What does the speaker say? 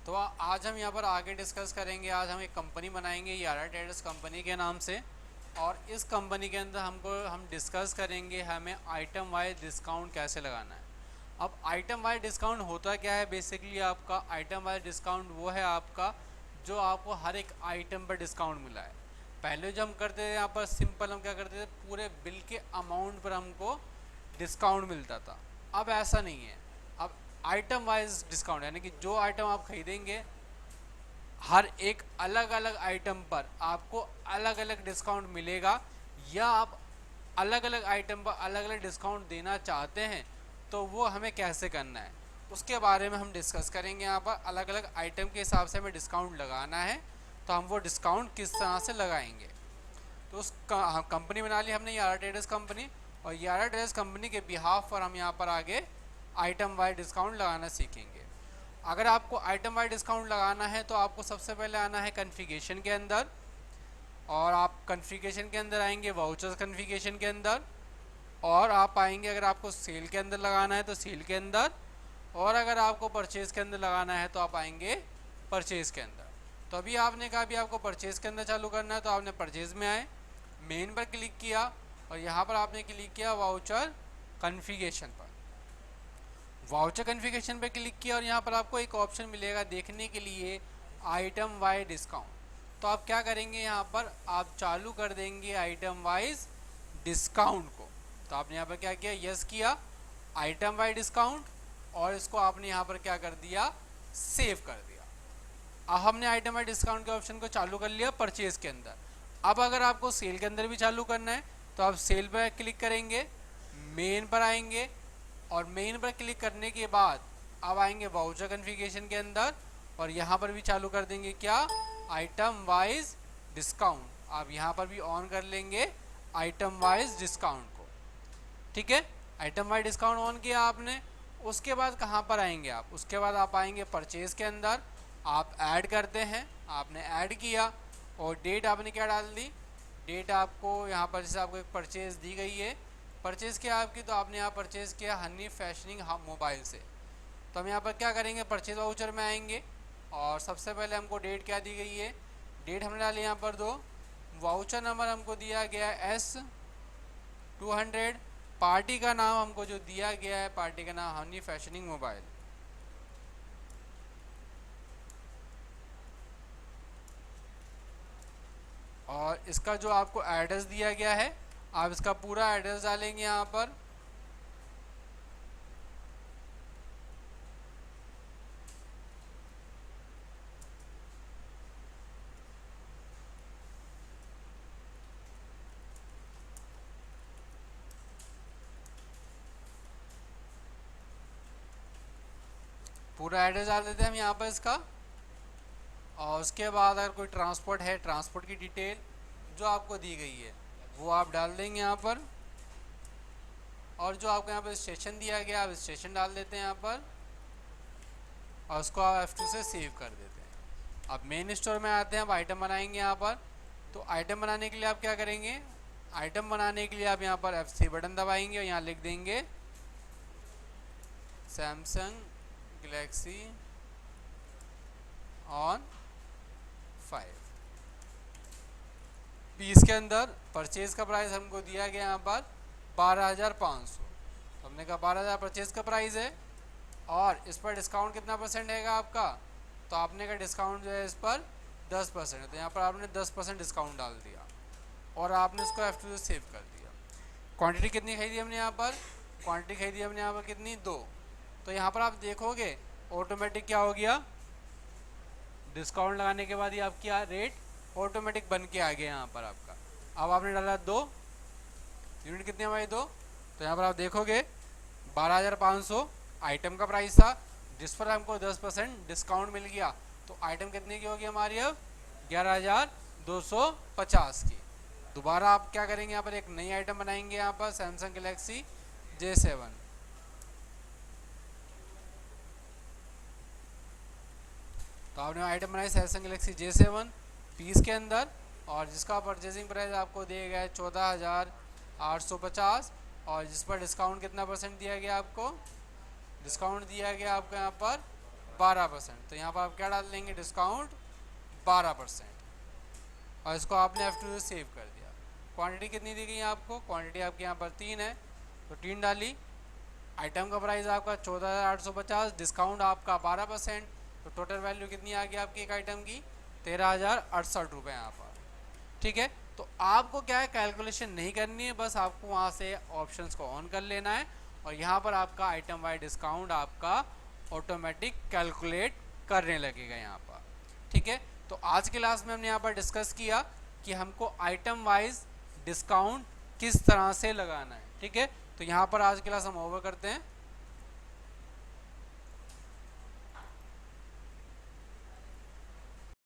तो आज हम यहाँ पर आगे डिस्कस करेंगे। आज हम एक कंपनी बनाएंगे यारा ट्रेडर्स कंपनी के नाम से, और इस कंपनी के अंदर हम डिस्कस करेंगे हमें आइटम वाइज डिस्काउंट कैसे लगाना है। अब आइटम वाइज डिस्काउंट होता क्या है? बेसिकली आपका आइटम वाइज डिस्काउंट वो है आपका जो आपको हर एक आइटम पर डिस्काउंट मिला है। पहले जो हम करते थे यहाँ पर सिंपल हम क्या करते थे, पूरे बिल के अमाउंट पर हमको डिस्काउंट मिलता था। अब ऐसा नहीं है, अब आइटम वाइज डिस्काउंट, यानी कि जो आइटम आप खरीदेंगे हर एक अलग अलग आइटम पर आपको अलग अलग डिस्काउंट मिलेगा, या आप अलग अलग आइटम पर अलग अलग डिस्काउंट देना चाहते हैं तो वो हमें कैसे करना है उसके बारे में हम डिस्कस करेंगे। यहाँ पर अलग अलग आइटम के हिसाब से हमें डिस्काउंट लगाना है, तो हम वो डिस्काउंट किस तरह से लगाएंगे। तो उस कंपनी बना ली हमने यारा ट्रेडर्स कंपनी, और यारा ट्रेडर्स कंपनी के बिहाफ पर हम यहाँ पर आगे आइटम वाइज डिस्काउंट लगाना सीखेंगे। अगर आपको आइटम वाइज डिस्काउंट लगाना है तो आपको सबसे पहले आना है कन्फिगरेशन के अंदर, और आप कन्फिगरेशन के अंदर आएंगे वाउचर्स कन्फिगरेशन के अंदर, और आप आएंगे अगर आपको सेल के अंदर लगाना है तो सेल के अंदर, और अगर आपको परचेज़ के अंदर लगाना है तो आप आएंगे परचेज़ के अंदर। तो अभी आपने कहा अभी आपको परचेज़ के अंदर चालू करना है, तो आपने परचेज़ में आए, मेन पर क्लिक किया, और यहाँ पर आपने क्लिक किया वाउचर कन्फिगरेशन पर। वाउचर कन्फिगरेशन पे क्लिक किया और यहाँ पर आपको एक ऑप्शन मिलेगा देखने के लिए आइटम वाइज डिस्काउंट। तो आप क्या करेंगे, यहाँ पर आप चालू कर देंगे आइटम वाइज डिस्काउंट को। तो आपने यहाँ पर क्या किया, यस किया आइटम वाइज डिस्काउंट, और इसको आपने यहाँ पर क्या कर दिया, सेव कर दिया। अब हमने आइटम वाइज डिस्काउंट के ऑप्शन को चालू कर लिया परचेज के अंदर। अब अगर आपको सेल के अंदर भी चालू करना है तो आप सेल पर क्लिक करेंगे, मेन पर आएंगे, और मेन पर क्लिक करने के बाद अब आएंगे वाउचर कन्फिगरेशन के अंदर, और यहाँ पर भी चालू कर देंगे क्या, आइटम वाइज डिस्काउंट। आप यहाँ पर भी ऑन कर लेंगे आइटम वाइज डिस्काउंट को। ठीक है, आइटम वाइज डिस्काउंट ऑन किया आपने। उसके बाद कहाँ पर आएंगे आप, उसके बाद आप आएंगे परचेज के अंदर, आप ऐड करते हैं, आपने ऐड किया, और डेट आपने क्या डाल दी, डेट आपको यहाँ पर जैसे आपको एक परचेज़ दी गई है, परचेज़ किया आपकी, तो आपने यहाँ परचेज़ किया हनी फैशनिंग मोबाइल से। तो हम यहाँ पर क्या करेंगे, परचेज वाउचर में आएंगे, और सबसे पहले हमको डेट क्या दी गई है, डेट हमने डाली यहाँ पर 2, वाउचर नंबर हमको दिया गया है S200, पार्टी का नाम हमको जो दिया गया है, पार्टी का नाम हनी फैशनिंग मोबाइल, और इसका जो आपको एड्रेस दिया गया है आप इसका पूरा एड्रेस डालेंगे यहाँ पर। पूरा एड्रेस डाल देते हैं हम यहाँ पर इसका, और उसके बाद अगर कोई ट्रांसपोर्ट है, ट्रांसपोर्ट की डिटेल जो आपको दी गई है वो आप डाल देंगे यहाँ पर, और जो आपको यहाँ पर स्टेशन दिया गया आप स्टेशन डाल देते हैं यहाँ पर, और उसको आप F2 से सेव कर देते हैं। अब मेन स्टोर में आते हैं, अब आइटम बनाएंगे यहाँ पर। तो आइटम बनाने के लिए आप क्या करेंगे, आइटम बनाने के लिए आप यहाँ पर F3 बटन दबाएंगे, और यहाँ लिख देंगे सैमसंग गैलेक्सी ऑन 5। पीस के अंदर परचेज का प्राइस हमको दिया गया यहाँ पर 12,500। तो हमने कहा 12,000 परचेज का प्राइस है, और इस पर डिस्काउंट कितना परसेंट रहेगा आपका, तो आपने का डिस्काउंट जो है इस पर 10% है, तो यहाँ पर आपने 10% डिस्काउंट डाल दिया, और आपने इसको F2 से सेव कर दिया। क्वांटिटी कितनी खरीदी हमने यहाँ पर, क्वांटिटी खरीदी हमने यहाँ पर कितनी, 2। तो यहाँ पर आप देखोगे ऑटोमेटिक क्या हो गया, डिस्काउंट लगाने के बाद ही आपकी रेट ऑटोमेटिक बन के आ गया यहाँ पर आपका। अब आपने डाला 2 यूनिट, कितनी हमारी 2, तो यहाँ पर आप देखोगे 12,500 आइटम का प्राइस था, जिस पर हमको 10% डिस्काउंट मिल गया, तो आइटम कितने की होगी हमारी अब 11,250 की। दोबारा आप क्या करेंगे, यहाँ पर एक नई आइटम बनाएंगे यहाँ पर सैमसंग गैलेक्सी J7। तो आपने आइटम बनाई सैमसंग गैलेक्सी J7 पीस के अंदर, और जिसका परचेजिंग प्राइस आपको दिया गया है 14,850, और जिस पर डिस्काउंट कितना परसेंट दिया गया आपको, डिस्काउंट दिया गया आपको यहाँ पर 12%। तो यहाँ पर आप क्या डाल देंगे, डिस्काउंट 12%, और इसको आपने F2 से सेव कर दिया। क्वांटिटी कितनी दी गई है आपको, क्वांटिटी आपके यहाँ पर 3 है, तो 3 डाली। आइटम का प्राइस आपका 14,850, डिस्काउंट आपका 12%, तो टोटल वैल्यू कितनी आ गई आपकी एक आइटम की, 13,068 रुपये यहाँ पर। ठीक है, तो आपको क्या है, कैलकुलेशन नहीं करनी है, बस आपको वहाँ से ऑप्शंस को ऑन कर लेना है, और यहाँ पर आपका आइटम वाइज डिस्काउंट आपका ऑटोमेटिक कैलकुलेट करने लगेगा यहाँ पर। ठीक है, तो आज की क्लास में हमने यहाँ पर डिस्कस किया कि हमको आइटम वाइज डिस्काउंट किस तरह से लगाना है। ठीक है, तो यहाँ पर आज की क्लास हम ओवर करते हैं।